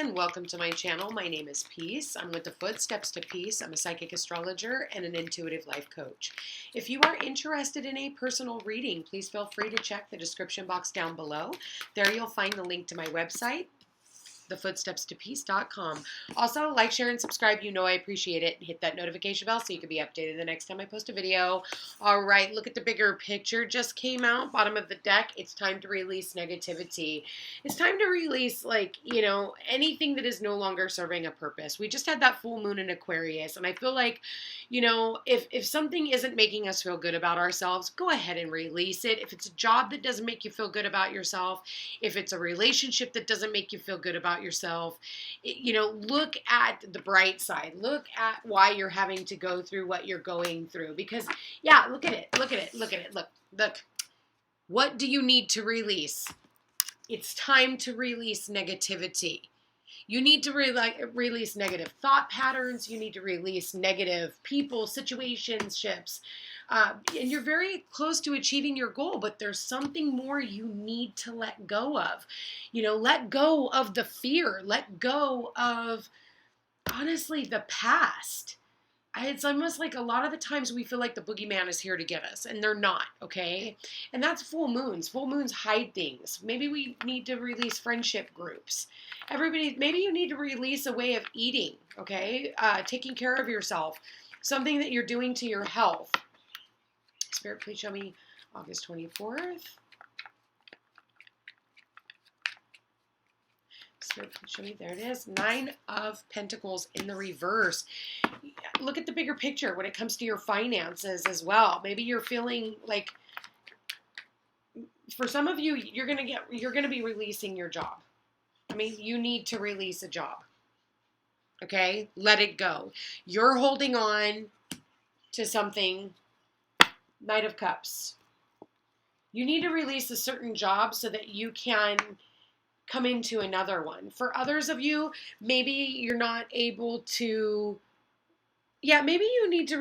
everyone, welcome to my channel. My name is Peace. I'm with the Footsteps to Peace. I'm a psychic astrologer and an intuitive life coach. If you are interested in a personal reading, please feel free to check the description box down below. There you'll find the link to my website, thefootstepstopeace.com. Also, like, share, and subscribe. You know I appreciate it. Hit that notification bell so you can be updated the next time I post a video. All right, look at the bigger picture. Just came out, bottom of the deck. It's time to release negativity. It's time to release, anything that is no longer serving a purpose. We just had that full moon in Aquarius, and I feel like, if something isn't making us feel good about ourselves, go ahead and release it. If it's a job that doesn't make you feel good about yourself, if it's a relationship that doesn't make you feel good about yourself, look at the bright side. Look at why you're having to go through what you're going through. Because, yeah, look at it. Look. What do you need to release? It's time to release negativity. You need to release negative thought patterns. You need to release negative people, situationships. And you're very close to achieving your goal, but there's something more you need to let go of. Let go of the fear. Let go of, honestly, the past. It's almost like a lot of the times we feel like the boogeyman is here to get us, and they're not, okay? And that's full moons. Full moons hide things. Maybe we need to release friendship groups. Maybe you need to release a way of eating, okay? Taking care of yourself. Something that you're doing to your health. Spirit, please show me August 24th. Spirit, please show me. There it is. 9 of Pentacles in the reverse. Look at the bigger picture when it comes to your finances as well. Maybe you're feeling like, for some of you, you're going to be releasing your job. I mean, you need to release a job. Okay? Let it go. You're holding on to something. Knight of Cups. You need to release a certain job so that you can come into another one. For others of you, maybe you're not able to, maybe you need to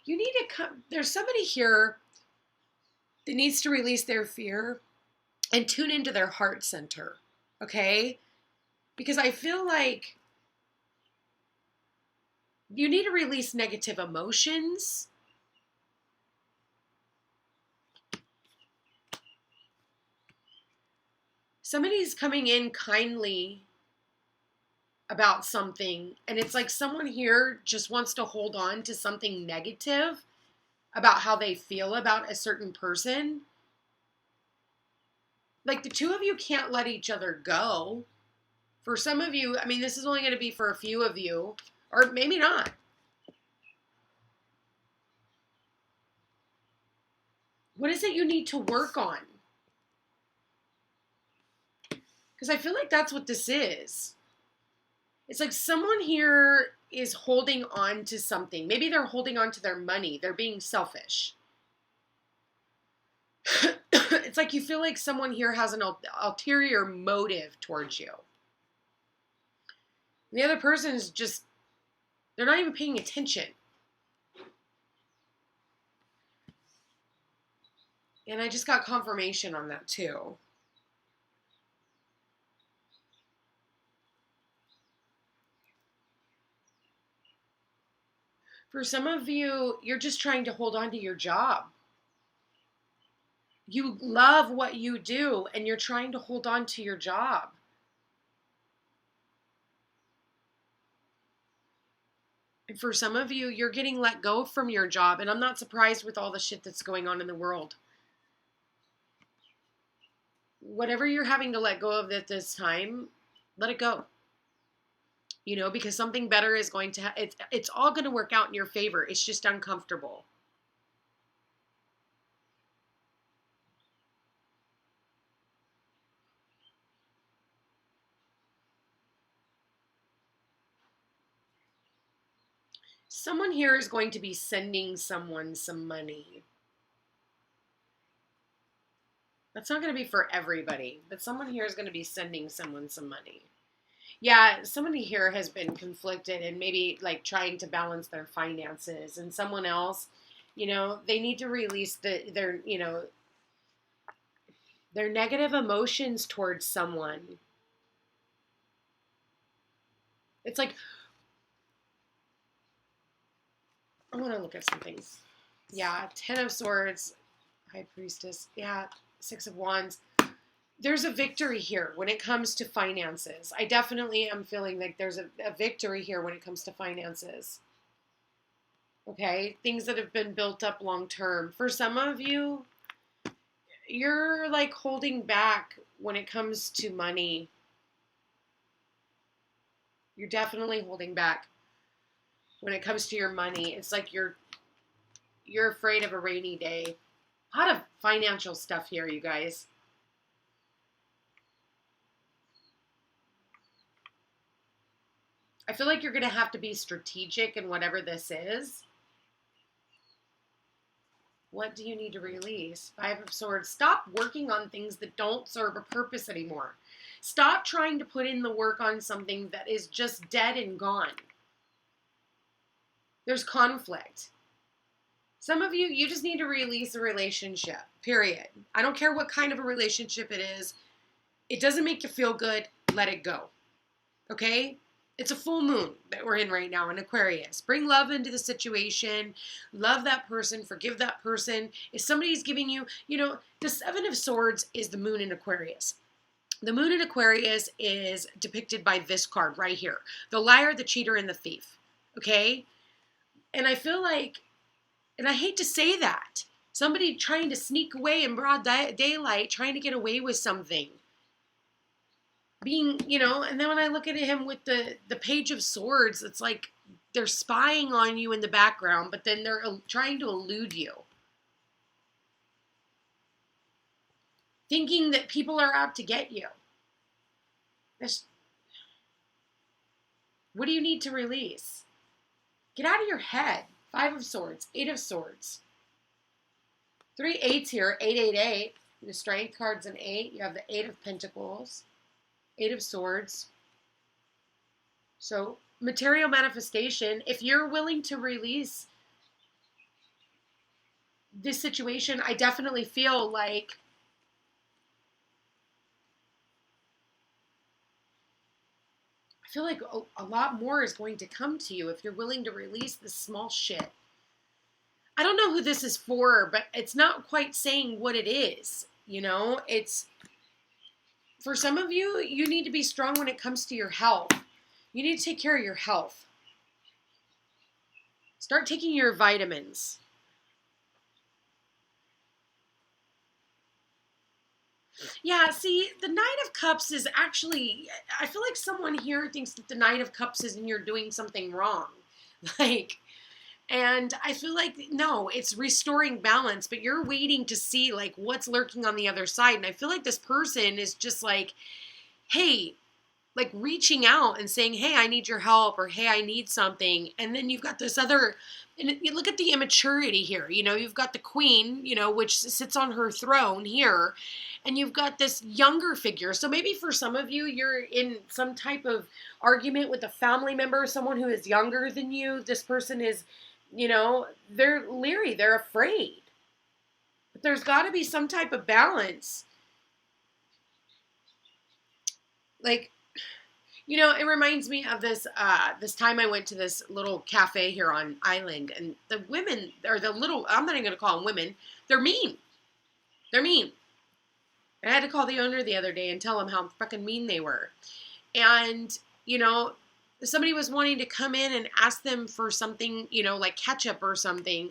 you need to come, there's somebody here that needs to release their fear and tune into their heart center, okay? Because I feel like you need to release negative emotions. Somebody's coming in kindly about something, and it's like someone here just wants to hold on to something negative about how they feel about a certain person. Like, the two of you can't let each other go. For some of you, I mean, this is only going to be for a few of you, or maybe not. What is it you need to work on? Because I feel like that's what this is. It's like someone here is holding on to something. Maybe they're holding on to their money. They're being selfish. It's like you feel like someone here has an ulterior motive towards you. And the other person is just, they're not even paying attention. And I just got confirmation on that too. For some of you, you're just trying to hold on to your job. You love what you do, and you're trying to hold on to your job. And for some of you, you're getting let go from your job, and I'm not surprised with all the shit that's going on in the world. Whatever you're having to let go of at this time, let it go. Because something better is going to it's all going to work out in your favor. It's just uncomfortable. Someone here is going to be sending someone some money. That's not going to be for everybody, but someone here is going to be sending someone some money. Yeah, somebody here has been conflicted and maybe like trying to balance their finances, and someone else, they need to release their negative emotions towards someone. It's like, I want to look at something. Yeah, 10 of Swords, High Priestess. Yeah, 6 of Wands. There's a victory here when it comes to finances. I definitely am feeling like there's a victory here when it comes to finances. Okay, things that have been built up long term. For some of you, you're like holding back when it comes to money. You're definitely holding back when it comes to your money. It's like you're afraid of a rainy day. A lot of financial stuff here, you guys. I feel like you're going to have to be strategic in whatever this is. What do you need to release? 5 of Swords. Stop working on things that don't serve a purpose anymore. Stop trying to put in the work on something that is just dead and gone. There's conflict. Some of you, you just need to release a relationship, period. I don't care what kind of a relationship it is. It doesn't make you feel good. Let it go. Okay? It's a full moon that we're in right now in Aquarius. Bring love into the situation. Love that person. Forgive that person. If somebody's giving you, the 7 of Swords is the moon in Aquarius. The moon in Aquarius is depicted by this card right here. The liar, the cheater, and the thief. Okay? And I feel like, and I hate to say that, somebody trying to sneak away in broad daylight, trying to get away with something. Being, and then when I look at him with the Page of Swords, it's like they're spying on you in the background, but then they're trying to elude you. Thinking that people are out to get you. What do you need to release? Get out of your head. 5 of Swords, 8 of Swords. 3 8s here, 888. The Strength card's an 8. You have the 8 of Pentacles. 8 of Swords. So, material manifestation. If you're willing to release this situation, I definitely feel like a lot more is going to come to you if you're willing to release this small shit. I don't know who this is for, but it's not quite saying what it is. It's, for some of you, you need to be strong when it comes to your health. You need to take care of your health. Start taking your vitamins. Yeah, see, the Knight of Cups is actually, I feel like someone here thinks that the Knight of Cups is and you're doing something wrong. And I feel like, no, it's restoring balance, but you're waiting to see, what's lurking on the other side. And I feel like this person is just hey, reaching out and saying, hey, I need your help, or hey, I need something. And then you've got this other, and you look at the immaturity here. You've got the Queen, which sits on her throne here, and you've got this younger figure. So maybe for some of you, you're in some type of argument with a family member, someone who is younger than you. This person is, they're leery, they're afraid. But there's got to be some type of balance. It reminds me of this this time I went to this little cafe here on island, and the women, or the little, I'm not even going to call them women, they're mean. They're mean. I had to call the owner the other day and tell him how fucking mean they were. And, somebody was wanting to come in and ask them for something, like ketchup or something.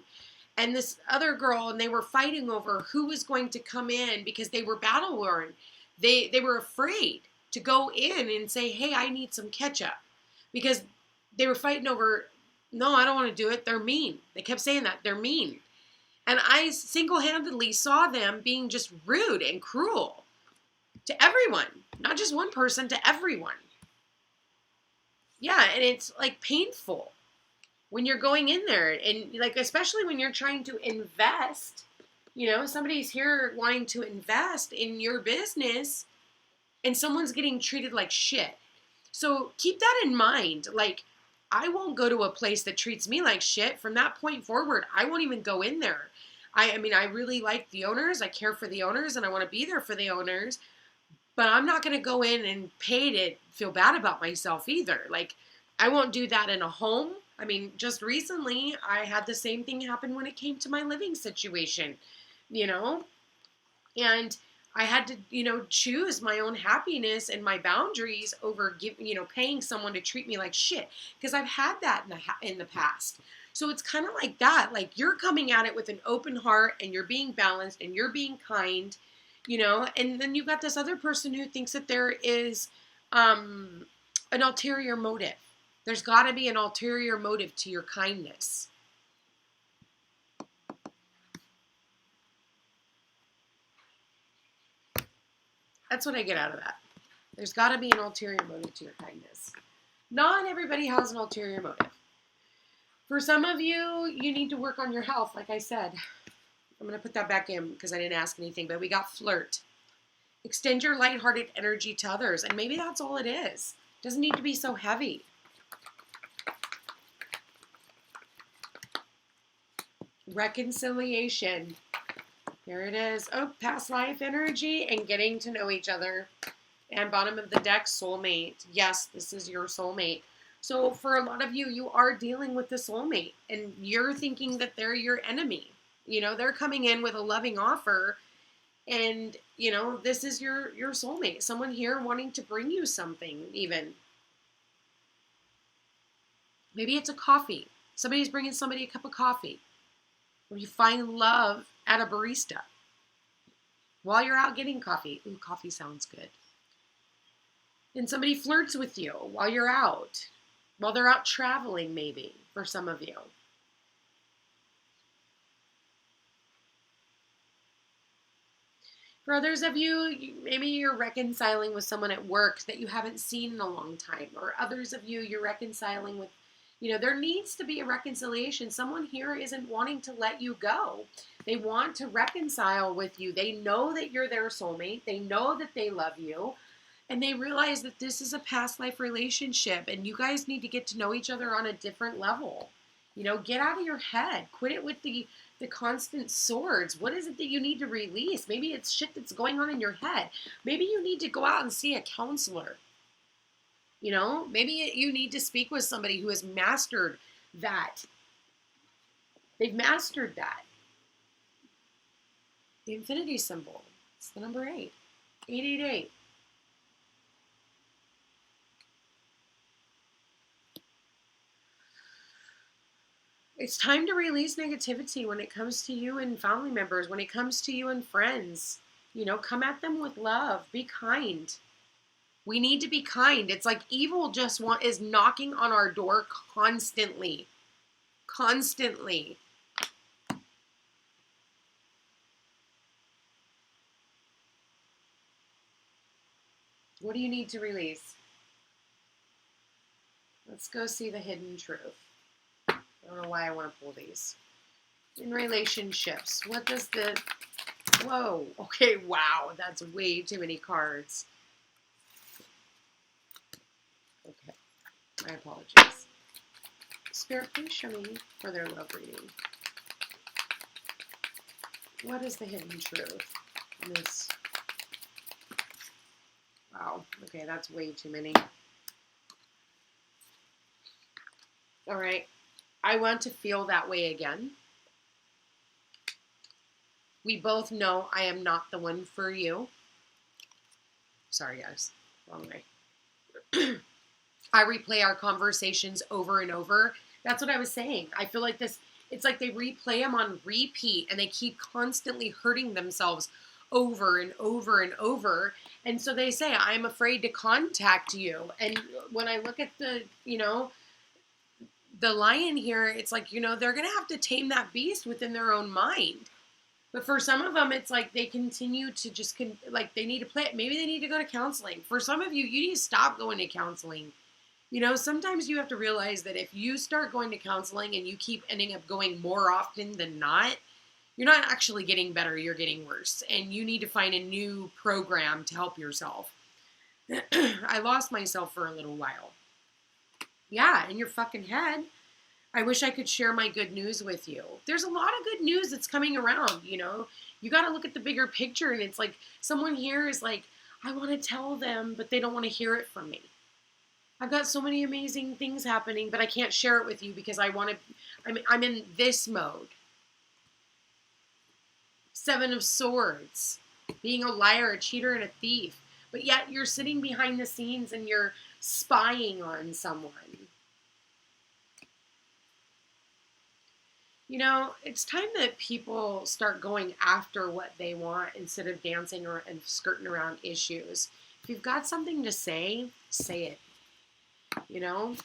And this other girl, and they were fighting over who was going to come in because they were battle worn. They were afraid to go in and say, hey, I need some ketchup. Because they were fighting over, no, I don't want to do it. They're mean. They kept saying that. They're mean. And I single-handedly saw them being just rude and cruel to everyone. Not just one person, to everyone. Yeah, and it's painful when you're going in there. And especially when you're trying to invest. Somebody's here wanting to invest in your business, and someone's getting treated like shit. So keep that in mind. I won't go to a place that treats me like shit. From that point forward, I won't even go in there. I really like the owners. I care for the owners, and I want to be there for the owners. But I'm not going to go in and pay to feel bad about myself either. I won't do that in a home. I mean, just recently, I had the same thing happen when it came to my living situation, you know, and I had to, choose my own happiness and my boundaries over paying someone to treat me like shit, because I've had that in the past. So it's kind of like that. Like, you're coming at it with an open heart, and you're being balanced, and you're being kind, and then you've got this other person who thinks that there is an ulterior motive. There's got to be an ulterior motive to your kindness. That's what I get out of that. There's got to be an ulterior motive to your kindness. Not everybody has an ulterior motive. For some of you, you need to work on your health, like I said. I'm going to put that back in because I didn't ask anything, but we got flirt. Extend your lighthearted energy to others, and maybe that's all it is. It doesn't need to be so heavy. Reconciliation. Here it is. Oh, past life energy and getting to know each other. And bottom of the deck, soulmate. Yes, this is your soulmate. So for a lot of you, you are dealing with the soulmate, and you're thinking that they're your enemy. They're coming in with a loving offer, and, this is your soulmate. Someone here wanting to bring you something, even. Maybe it's a coffee. Somebody's bringing somebody a cup of coffee. Or you find love at a barista while you're out getting coffee. Ooh, coffee sounds good. And somebody flirts with you while you're out. While they're out traveling, maybe, for some of you. For others of you, maybe you're reconciling with someone at work that you haven't seen in a long time. Or others of you, you're reconciling with, there needs to be a reconciliation. Someone here isn't wanting to let you go. They want to reconcile with you. They know that you're their soulmate. They know that they love you. And they realize that this is a past life relationship, and you guys need to get to know each other on a different level. Get out of your head. Quit it with the constant swords. What is it that you need to release? Maybe it's shit that's going on in your head. Maybe you need to go out and see a counselor. Maybe you need to speak with somebody who has mastered that. They've mastered that. The infinity symbol. It's the number 8. 888. It's time to release negativity when it comes to you and family members, when it comes to you and friends. Come at them with love. Be kind. We need to be kind. It's like evil is knocking on our door constantly. Constantly. What do you need to release? Let's go see the hidden truth. I don't know why I want to pull these. In relationships, what does whoa, okay, wow, that's way too many cards. Okay, my apologies. Spirit, please show me for their love reading. What is the hidden truth in this? Wow, okay, that's way too many. All right. I want to feel that way again. We both know I am not the one for you. Sorry, guys. Wrong way. I replay our conversations over and over. That's what I was saying. I feel like it's like they replay them on repeat, and they keep constantly hurting themselves over and over and over. And so they say, I'm afraid to contact you. And when I look at the lion here, it's like, they're going to have to tame that beast within their own mind. But for some of them, it's like they continue to just, they need to play it. Maybe they need to go to counseling. For some of you, you need to stop going to counseling. Sometimes you have to realize that if you start going to counseling and you keep ending up going more often than not, you're not actually getting better, you're getting worse. And you need to find a new program to help yourself. I lost myself for a little while. Yeah, in your fucking head. I wish I could share my good news with you. There's a lot of good news that's coming around, You got to look at the bigger picture, and it's like someone here is like, I want to tell them, but they don't want to hear it from me. I've got so many amazing things happening, but I can't share it with you because I'm in this mode. Seven of Swords, being a liar, a cheater, and a thief. But yet you're sitting behind the scenes and you're spying on someone. You know, it's time that people start going after what they want instead of dancing and skirting around issues. If you've got something to say it. You know,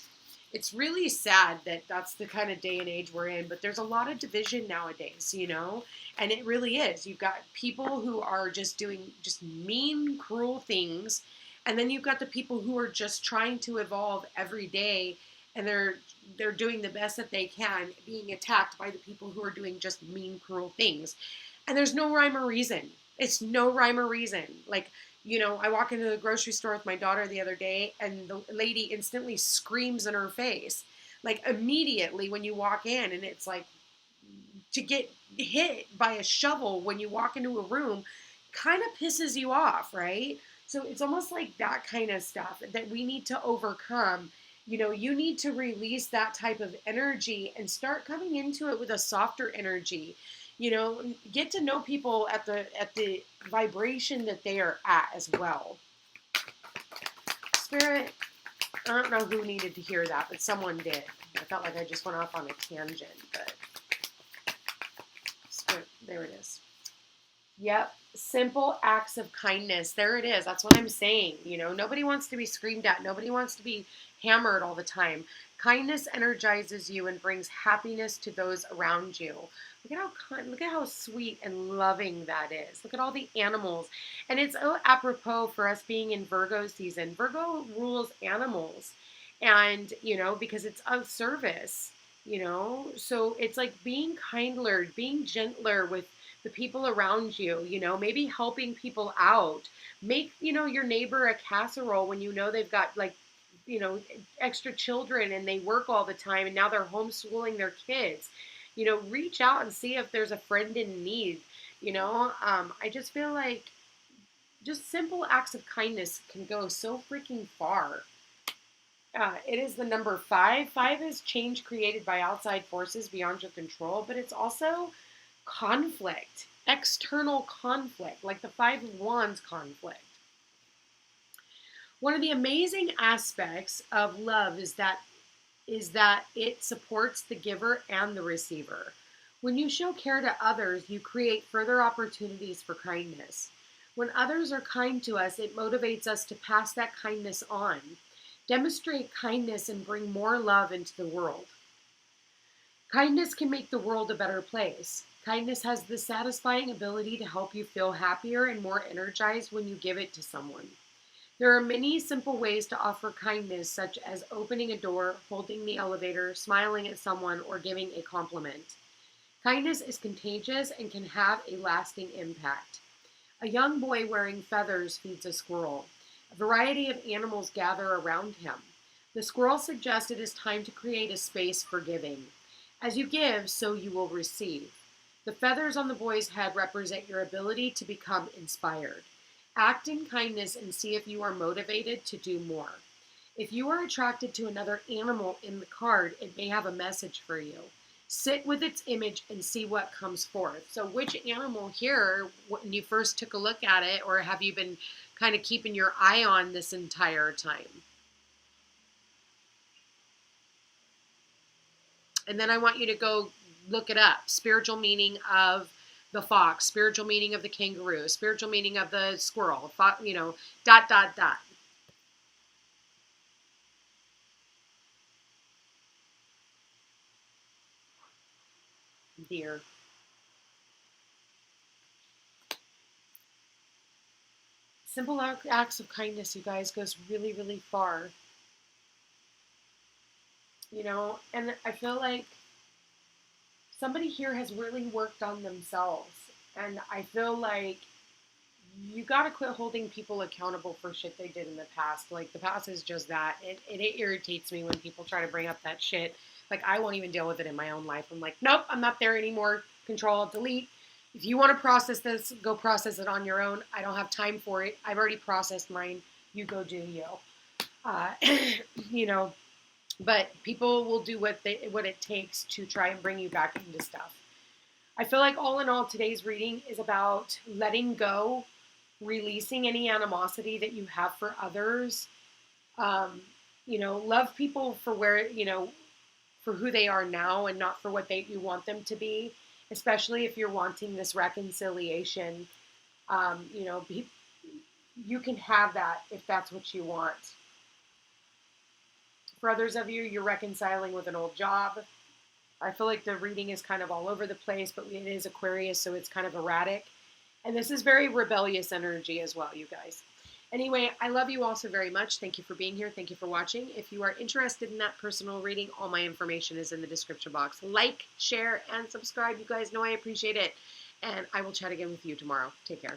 it's really sad that that's the kind of day and age we're in, but there's a lot of division nowadays, you know, and it really is. You've got people who are just doing just mean, cruel things, and then you've got the people who are just trying to evolve every day, and they're doing the best that they can, being attacked by the people who are doing just mean, cruel things. And there's no rhyme or reason. It's no rhyme or reason. Like, you know, I walk into the grocery store with my daughter the other day, and the lady instantly screams in her face. Like, immediately when you walk in, and it's like, to get hit by a shovel when you walk into a room kind of pisses you off, right? So it's almost like that kind of stuff that we need to overcome. You know, you need to release that type of energy and start coming into it with a softer energy. You know, get to know people at the vibration that they are at as well. Spirit, I don't know who needed to hear that, but someone did. I felt like I just went off on a tangent, but Spirit, there it is. Yep, simple acts of kindness. There it is. That's what I'm saying. You know, nobody wants to be screamed at. Nobody wants to be hammered all the time. Kindness energizes you and brings happiness to those around you. Look at how sweet and loving that is. Look at all the animals. And it's apropos for us being in Virgo season. Virgo rules animals. And, you know, because it's of service, you know. So it's like being kinder, being gentler with the people around you, you know, maybe helping people out. Make, you know, your neighbor a casserole when you know they've got, like, you know, extra children and they work all the time and now they're homeschooling their kids. You know, reach out and see if there's a friend in need. You know, I just feel like just simple acts of kindness can go so freaking far. It is the number 5. 5 is change created by outside forces beyond your control, but it's also conflict, external conflict, like the 5 of Wands conflict. One of the amazing aspects of love is that it supports the giver and the receiver. When you show care to others, you create further opportunities for kindness. When others are kind to us, it motivates us to pass that kindness on. Demonstrate kindness and bring more love into the world. Kindness can make the world a better place. Kindness has the satisfying ability to help you feel happier and more energized when you give it to someone. There are many simple ways to offer kindness, such as opening a door, holding the elevator, smiling at someone, or giving a compliment. Kindness is contagious and can have a lasting impact. A young boy wearing feathers feeds a squirrel. A variety of animals gather around him. The squirrel suggests it is time to create a space for giving. As you give, so you will receive. The feathers on the boy's head represent your ability to become inspired. Act in kindness and see if you are motivated to do more. If you are attracted to another animal in the card, it may have a message for you. Sit with its image and see what comes forth. So which animal here, when you first took a look at it, or have you been kind of keeping your eye on this entire time? And then I want you to go look it up. Spiritual meaning of the fox, spiritual meaning of the kangaroo, spiritual meaning of the squirrel, you know, ... Deer. Simple acts of kindness, you guys, goes really, really far. You know, and I feel like somebody here has really worked on themselves. And I feel like you got to quit holding people accountable for shit they did in the past. Like, the past is just that. It irritates me when people try to bring up that shit. Like, I won't even deal with it in my own life. I'm like, nope, I'm not there anymore. Control, delete. If you want to process this, go process it on your own. I don't have time for it. I've already processed mine. You go do you. Uh, you know, but people will do what it takes to try and bring you back into stuff. I feel like all in all, today's reading is about letting go, releasing any animosity that you have for others. Um, love people for for who they are now and not for what you want them to be, especially if you're wanting this reconciliation. Um, you know, you can have that if that's what you want. For others of you, you're reconciling with an old job. I feel like the reading is kind of all over the place, but it is Aquarius, so it's kind of erratic. And this is very rebellious energy as well, you guys. Anyway, I love you all so very much. Thank you for being here. Thank you for watching. If you are interested in that personal reading, all my information is in the description box. Like, share, and subscribe. You guys know I appreciate it. And I will chat again with you tomorrow. Take care.